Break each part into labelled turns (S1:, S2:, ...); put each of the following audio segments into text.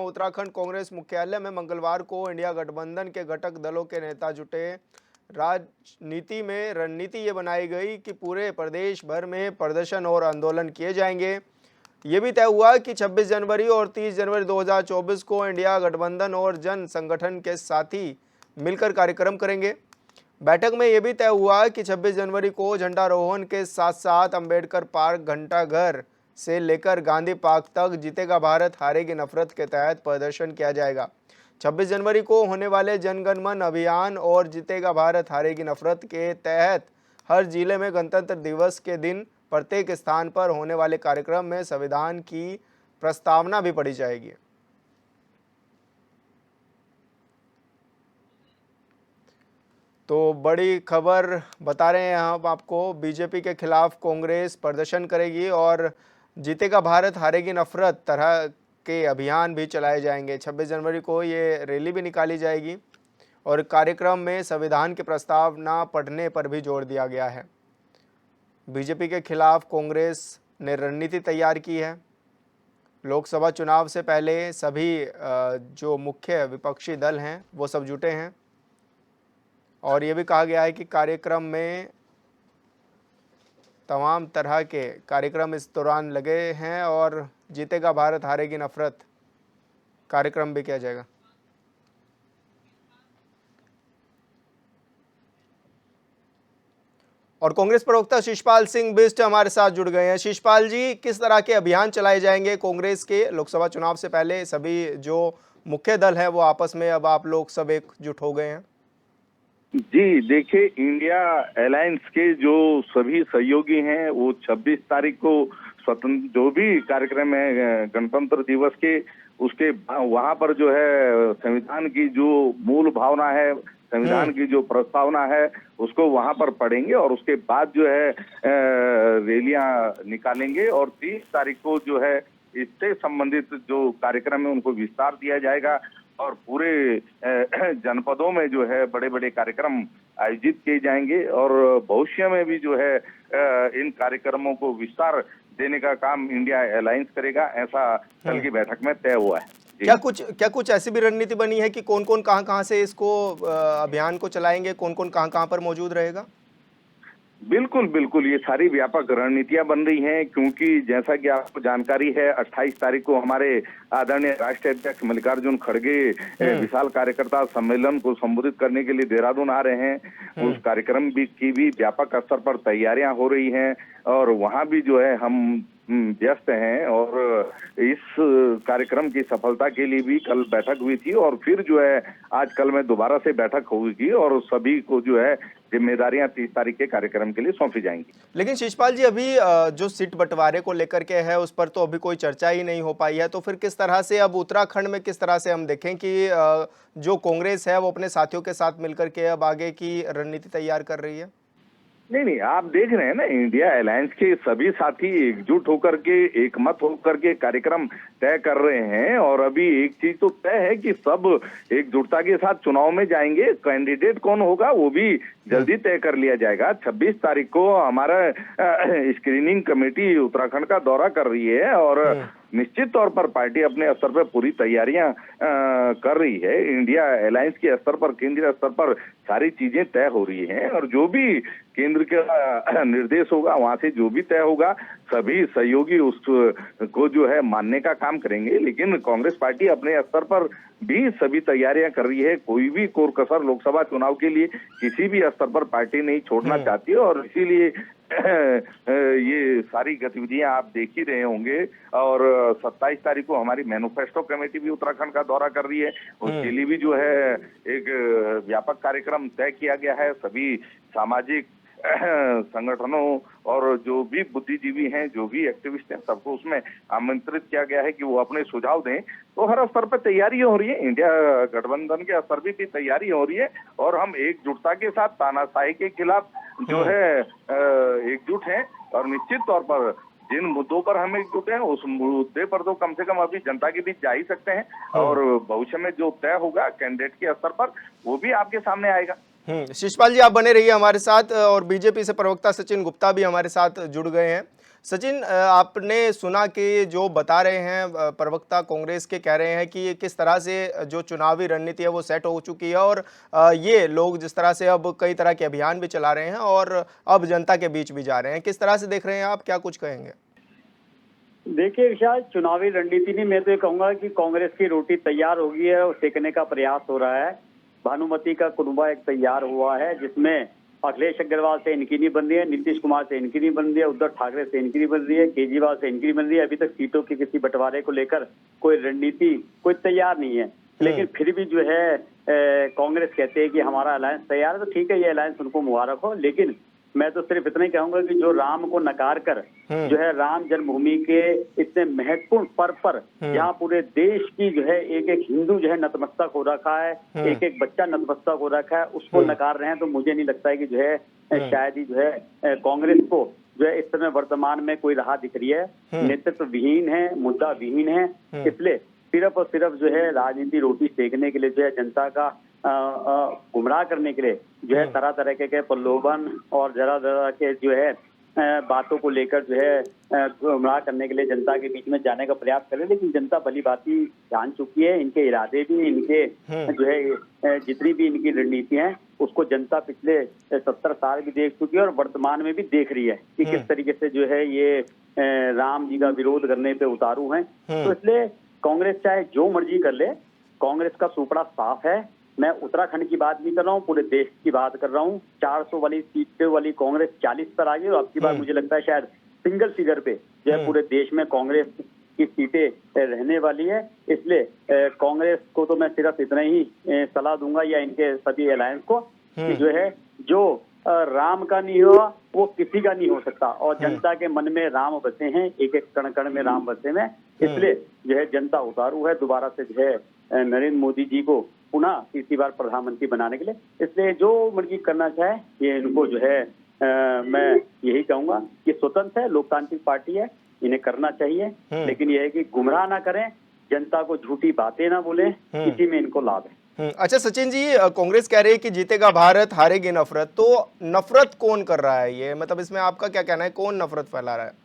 S1: उत्तराखंड कांग्रेस मुख्यालय में मंगलवार को इंडिया गठबंधन के घटक दलों के नेता जुटे। राजनीति में रणनीति ये बनाई गई कि पूरे प्रदेश भर में प्रदर्शन और आंदोलन किए जाएंगे। ये भी तय हुआ कि 26 जनवरी और 30 जनवरी 2024 को इंडिया गठबंधन और जन संगठन के साथी मिलकर कार्यक्रम करेंगे। बैठक में यह भी तय हुआ कि 26 जनवरी को झंडारोहण के साथ साथ अंबेडकर पार्क, घंटाघर से लेकर गांधी पार्क तक जीतेगा भारत हारेगी नफरत के तहत प्रदर्शन किया जाएगा। 26 जनवरी को होने वाले जनगण मन अभियान और जीतेगा भारत हारेगी नफरत के तहत हर जिले में गणतंत्र दिवस के दिन प्रत्येक स्थान पर होने वाले कार्यक्रम में संविधान की प्रस्तावना भी पढ़ी जाएगी। तो बड़ी खबर बता रहे हैं हम आपको, बीजेपी के खिलाफ कांग्रेस प्रदर्शन करेगी और जीतेगा भारत हारेगी नफरत तरह के अभियान भी चलाए जाएंगे। 26 जनवरी को ये रैली भी निकाली जाएगी और कार्यक्रम में संविधान की प्रस्तावना पढ़ने पर भी जोर दिया गया है। बीजेपी के खिलाफ कांग्रेस ने रणनीति तैयार की है। लोकसभा चुनाव से पहले सभी जो मुख्य विपक्षी दल हैं वो सब जुटे हैं और ये भी कहा गया है कि कार्यक्रम में तमाम तरह के कार्यक्रम इस दौरान लगे हैं और जीतेगा भारत हारेगी नफरत कार्यक्रम भी किया जाएगा। और कांग्रेस प्रवक्ता शिषपाल सिंह बिष्ट हमारे साथ जुड़ गए हैं। शिषपाल जी, किस तरह के अभियान चलाए जाएंगे कांग्रेस के लोकसभा चुनाव से पहले? सभी जो मुख्य दल है वो आपस में अब आप लोग सब एकजुट हो गए हैं।
S2: जी देखिए, इंडिया अलायंस के जो सभी सहयोगी हैं वो 26 तारीख को स्वतंत्र जो भी कार्यक्रम है गणतंत्र दिवस के, उसके वहां पर जो है संविधान की जो मूल भावना है, संविधान की जो प्रस्तावना है उसको वहां पर पढ़ेंगे और उसके बाद जो है रैलियां निकालेंगे और 30 तारीख को जो है इससे संबंधित जो कार्यक्रम है उनको विस्तार दिया जाएगा और पूरे जनपदों में जो है बड़े बड़े कार्यक्रम आयोजित किए जाएंगे और भविष्य में भी जो है इन कार्यक्रमों को विस्तार देने का काम इंडिया अलायंस करेगा, ऐसा कल की बैठक में तय हुआ है।
S1: क्या कुछ ऐसी भी रणनीति बनी है कि कौन कौन कहां से इसको अभियान को चलाएंगे, कौन कौन कहां पर मौजूद रहेगा?
S2: बिल्कुल बिल्कुल, ये सारी व्यापक रणनीतियां बन रही हैं क्योंकि जैसा कि आपको जानकारी है 28 तारीख को हमारे आदरणीय राष्ट्रीय अध्यक्ष मल्लिकार्जुन खड़गे विशाल कार्यकर्ता सम्मेलन को संबोधित करने के लिए देहरादून आ रहे हैं। उस कार्यक्रम की भी व्यापक स्तर पर तैयारियां हो रही हैं और वहां भी जो है हम व्यस्त हैं और इस कार्यक्रम की सफलता के लिए भी कल बैठक हुई थी और फिर जो है आज कल में दोबारा से बैठक होगी और सभी को जो है जिम्मेदारियां 30 तारीख के कार्यक्रम के लिए सौंपी जाएंगी।
S1: लेकिन शिषपाल जी, अभी जो सीट बंटवारे को लेकर के है उस पर तो अभी कोई चर्चा ही नहीं हो पाई है, तो फिर किस तरह से अब उत्तराखंड में किस तरह से हम देखें कि जो कांग्रेस है वो अपने साथियों के साथ मिलकर के अब आगे की रणनीति तैयार कर रही है?
S2: नहीं, आप देख रहे हैं ना, इंडिया अलायंस के सभी साथी एकजुट होकर के एकमत होकर के कार्यक्रम तय कर रहे हैं और अभी एक चीज तो तय है कि सब एकजुटता के साथ चुनाव में जाएंगे। कैंडिडेट कौन होगा वो भी जल्दी तय कर लिया जाएगा। 26 तारीख को हमारा स्क्रीनिंग कमेटी उत्तराखंड का दौरा कर रही है और निश्चित तौर पर पार्टी अपने स्तर पर पूरी तैयारियां कर रही है। इंडिया अलायंस के स्तर पर, केंद्रीय स्तर पर सारी चीजें तय हो रही हैं और जो भी केंद्र का निर्देश होगा वहां से जो भी तय होगा सभी सहयोगी उसको जो है मानने का काम करेंगे। लेकिन कांग्रेस पार्टी अपने स्तर पर भी सभी तैयारियां कर रही है। कोई भी कोर कसर लोकसभा चुनाव के लिए किसी भी स्तर पर पार्टी नहीं छोड़ना चाहती है और इसीलिए ये सारी गतिविधियां आप देख ही रहे होंगे। और 27 तारीख को हमारी मैनिफेस्टो कमेटी भी उत्तराखंड का दौरा कर रही है, उसके लिए भी जो है एक व्यापक कार्यक्रम तय किया गया है। सभी सामाजिक संगठनों और जो भी बुद्धिजीवी हैं, जो भी एक्टिविस्ट हैं, सबको उसमें आमंत्रित किया गया है कि वो अपने सुझाव दें। तो हर स्तर पर तैयारी हो रही है, इंडिया गठबंधन के स्तर भी तैयारी हो रही है और हम एकजुटता के साथ तानाशाही के खिलाफ जो है एकजुट हैं और निश्चित तौर पर जिन मुद्दों पर हम एकजुट हैं उस मुद्दे पर तो कम से कम अभी जनता के बीच जा ही सकते हैं और भविष्य में जो तय होगा कैंडिडेट के स्तर पर वो भी आपके सामने आएगा।
S1: शिषपाल जी, आप बने रहिए हमारे साथ और बीजेपी से प्रवक्ता सचिन गुप्ता भी हमारे साथ जुड़ गए हैं। सचिन, आपने सुना कि जो बता रहे हैं प्रवक्ता कांग्रेस के, कह रहे हैं कि किस तरह से जो चुनावी रणनीति है वो सेट हो चुकी है और ये लोग जिस तरह से अब कई तरह के अभियान भी चला रहे हैं और अब जनता के बीच भी जा रहे हैं, किस तरह से देख रहे हैं आप, क्या कुछ कहेंगे?
S3: देखिए विशाल, चुनावी रणनीति नहीं, मैं तो ये कहूंगा कि कांग्रेस की रोटी तैयार हो गई है और सेकने का प्रयास हो रहा है। भानुमति का कुनबा एक तैयार हुआ है जिसमें अखिलेश अग्रवाल से इनकी नहीं बन रही है, नीतीश कुमार से इनकी नहीं बन रही है, उद्धव ठाकरे से इनकी नहीं बन रही है, केजरीवाल से इनकी नहीं बन रही है। अभी तक सीटों के किसी बंटवारे को लेकर कोई रणनीति कोई तैयार नहीं है। लेकिन फिर भी जो है कांग्रेस कहते हैं कि हमारा अलायंस तैयार है, तो ठीक है, ये अलायंस उनको मुबारक हो। लेकिन मैं तो सिर्फ इतना ही कहूंगा कि जो राम को नकार कर जो है राम जन्मभूमि के इतने महत्वपूर्ण पर्व पर जहाँ पूरे देश की जो है एक एक हिंदू जो है नतमस्तक हो रखा है, एक एक बच्चा नतमस्तक हो रखा है, उसको नकार रहे हैं, तो मुझे नहीं लगता है कि जो है शायद ही जो है कांग्रेस को जो है इस समय वर्तमान में कोई राह दिख रही है। नेतृत्व विहीन है, मुद्दा विहीन है, इसलिए सिर्फ और सिर्फ जो है राजनीति रोटी सेकने के लिए जो है जनता का गुमराह करने के लिए जो है तरह तरह के प्रलोभन और जरा जरा के जो है बातों को लेकर जो है गुमराह करने के लिए जनता के बीच में जाने का प्रयास करे। लेकिन जनता भली भांति जान चुकी है, इनके इरादे भी, इनके जो है जितनी भी इनकी रणनीति है उसको जनता पिछले 70 साल भी देख चुकी है और वर्तमान में भी देख रही है कि किस तरीके से जो है ये राम जी का विरोध करने पे उतारू है। तो इसलिए कांग्रेस चाहे जो मर्जी कर ले, कांग्रेस का सुपड़ा साफ है। मैं उत्तराखंड की बात नहीं कर रहा हूँ, पूरे देश की बात कर रहा हूँ। 400 वाली सीट वाली कांग्रेस 40 पर आ गई और अब की बार मुझे लगता है शायद सिंगल फिगर पे जो है पूरे देश में कांग्रेस की सीटें रहने वाली है। इसलिए कांग्रेस को तो मैं सिर्फ इतना ही सलाह दूंगा या इनके सभी अलायंस को कि जो है जो राम का नहीं हुआ वो किसी का नहीं हो सकता और जनता के मन में राम बसे हैं, एक एक कण कण में राम बसे हैं। इसलिए जो है जनता उतारू है दोबारा से जो है नरेंद्र मोदी जी को पुनः तीसरी बार प्रधानमंत्री बनाने के लिए। इसलिए जो मर्जी करना चाहे ये इनको जो है मैं यही कहूंगा कि स्वतंत्र है, लोकतांत्रिक पार्टी है, इन्हें करना चाहिए। लेकिन यह है कि गुमराह ना करें, जनता को झूठी बातें ना बोलें, इसी में इनको लाभ है।
S1: अच्छा सचिन जी, कांग्रेस कह रही है कि जीतेगा भारत, हारेगी नफरत, तो नफरत कौन कर रहा है ये, मतलब इसमें आपका क्या कहना है, कौन नफरत फैला रहा है?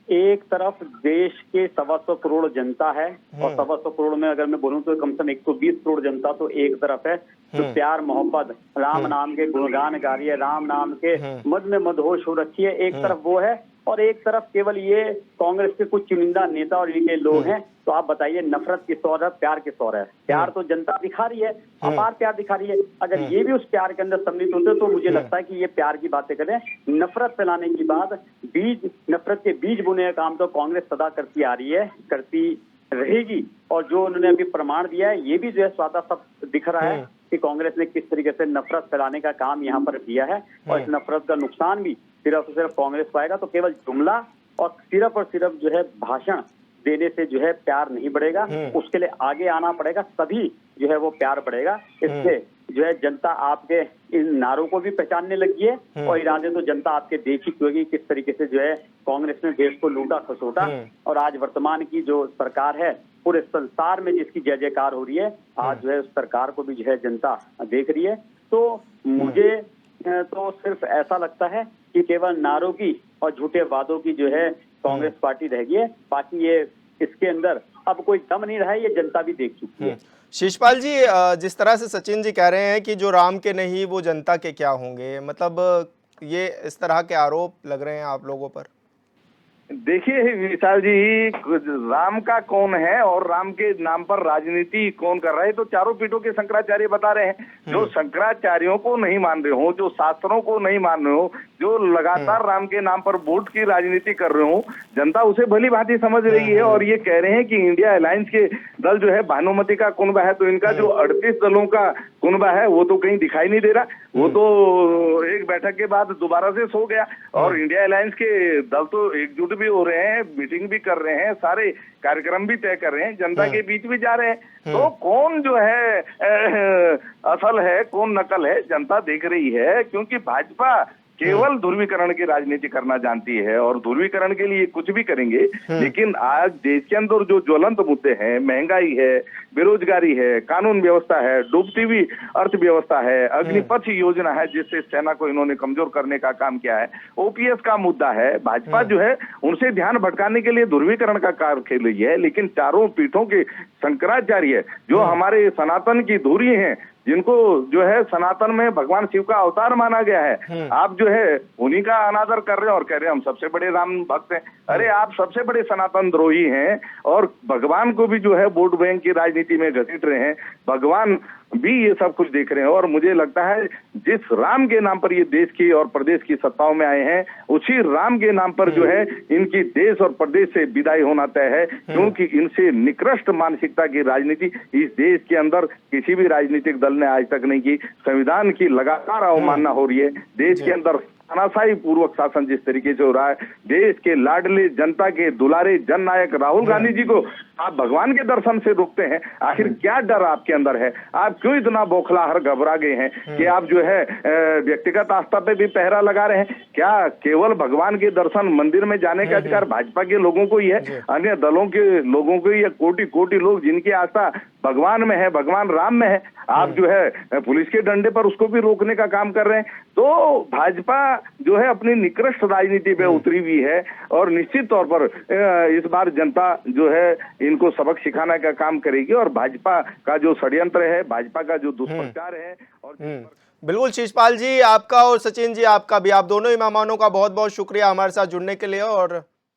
S3: एक तरफ देश के 125 करोड़ जनता है और 125 करोड़ में अगर मैं बोलूं तो कम से कम 120 करोड़ जनता तो एक तरफ है जो प्यार मोहब्बत राम नाम के गुणगान गा रही है, राम नाम के मद में मदहोश हो रखी है। एक तरफ वो है और एक तरफ केवल ये कांग्रेस के कुछ चुनिंदा नेता और इनके लोग हैं। तो आप बताइए नफरत किस ओर है, प्यार किस ओर है? प्यार तो जनता दिखा रही है, अपार प्यार दिखा रही है। अगर ये भी उस प्यार के अंदर सम्मिलित होते तो मुझे लगता है कि ये प्यार की बातें करें। नफरत फैलाने की बात, बीज नफरत के बीज बुने का काम तो कांग्रेस सदा करती आ रही है, करती रहेगी। और जो उन्होंने अभी प्रमाण दिया है ये भी जो है स्वादा सब दिख रहा है कि कांग्रेस ने किस तरीके से नफरत फैलाने का काम यहाँ पर किया है और इस नफरत का नुकसान भी सिर्फ और सिर्फ कांग्रेस पाएगा। तो केवल जुमला और सिर्फ जो है भाषण देने से जो है प्यार नहीं बढ़ेगा, उसके लिए आगे आना पड़ेगा, तभी जो है वो प्यार बढ़ेगा। इससे जो है जनता आपके इन नारों को भी पहचानने लगी है और इरादे तो जनता आपके देख ही होगी किस तरीके से जो है कांग्रेस ने देश को लूटा खसोटा। और आज वर्तमान की जो सरकार है पूरे संसार में जिसकी जय जयकार हो रही है, आज जो है उस सरकार को भी जो है जनता देख रही है। तो मुझे तो सिर्फ ऐसा लगता है कि केवल नारों की और झूठे वादों की जो है कांग्रेस पार्टी रह गई है, बाकी ये इसके अंदर अब कोई दम नहीं रहा है, ये जनता भी देख चुकी है।
S1: शिषपाल जी, जिस तरह से सचिन जी कह रहे हैं कि जो राम के नहीं वो जनता के क्या होंगे, मतलब ये इस तरह के आरोप लग रहे हैं आप लोगों पर?
S2: देखिए विशाल जी, राम का कौन है और राम के नाम पर राजनीति कौन कर रहा है, तो चारों पीठों के शंकराचार्य बता रहे हैं। जो शंकराचार्यों को नहीं मान रहे हो, जो शास्त्रों को नहीं मान रहे हो, जो लगातार राम के नाम पर वोट की राजनीति कर रहे हो, जनता उसे भली भांति समझ रही है। और ये कह रहे हैं कि इंडिया अलायंस के दल जो है भानुमति का कुनबा है, तो इनका जो 38 दलों का कुनबा है वो तो कहीं दिखाई नहीं दे रहा, वो तो एक बैठक के बाद दोबारा से सो गया। और इंडिया अलायंस के दल तो एकजुट भी हो रहे हैं, मीटिंग भी कर रहे हैं, सारे कार्यक्रम भी तय कर रहे हैं, जनता के बीच भी जा रहे हैं। तो कौन जो है असल है, कौन नकल है, जनता देख रही है। क्योंकि भाजपा केवल ध्रुवीकरण की राजनीति करना जानती है और ध्रुवीकरण के लिए कुछ भी करेंगे। लेकिन आज देश के अंदर जो ज्वलंत मुद्दे हैं, महंगाई है, बेरोजगारी है, कानून व्यवस्था है, डूबती हुई अर्थव्यवस्था है, अग्निपथ योजना है जिससे सेना को इन्होंने कमजोर करने का काम किया है, ओपीएस का मुद्दा है। भाजपा जो है उनसे ध्यान भटकाने के लिए ध्रुवीकरण का कार्य खेल रही है। लेकिन चारों पीठों के शंकराचार्य जो हमारे सनातन की धुरी हैं, जिनको जो है सनातन में भगवान शिव का अवतार माना गया है, आप जो है उन्हीं का अनादर कर रहे हैं और कह रहे हैं हम सबसे बड़े राम भक्त हैं। अरे आप सबसे बड़े सनातन द्रोही हैं और भगवान को भी जो है वोट बैंक की राजनीति में घसीट रहे हैं। भगवान भी ये सब कुछ देख रहे हैं और मुझे लगता है जिस राम के नाम पर ये देश की और प्रदेश की सत्ताओं में आए हैं, उसी राम के नाम पर जो है इनकी देश और प्रदेश से विदाई होना तय है, क्योंकि इनसे निकृष्ट मानसिकता की राजनीति इस देश के अंदर किसी भी राजनीतिक दल ने आज तक नहीं की। संविधान की लगातार अवमानना हो रही है। देश के अंदर तानाशाही पूर्वक शासन जिस तरीके से हो रहा है, देश के लाडले जनता के दुलारे जननायक राहुल गांधी जी को आप भगवान के दर्शन से रोकते हैं। आखिर क्या डर आपके अंदर है? आप क्यों इतना बौखलाहट घबरा गए हैं कि आप जो है व्यक्तिगत आस्था पे भी पहरा लगा रहे हैं? क्या केवल भगवान के दर्शन मंदिर में जाने का अधिकार भाजपा के लोगों को ही है, अन्य दलों के लोगों को, या कोटि कोटि लोग जिनकी आस्था भगवान में है, भगवान राम में है, आप जो है पुलिस के डंडे पर उसको भी रोकने का काम कर रहे हैं? तो भाजपा जो है अपनी निकृष्ट राजनीति पे उतरी हुई है और निश्चित तौर पर इस बार जनता जो है इनको सबक सिखाने का काम करेगी और भाजपा का जो षड्यंत्र है, भाजपा का जो दुष्प्रचार है और
S1: बिल्कुल शिषपाल जी, आपका और सचिन जी आपका भी, आप दोनों ही मेहमानों का बहुत बहुत शुक्रिया हमारे साथ जुड़ने के लिए और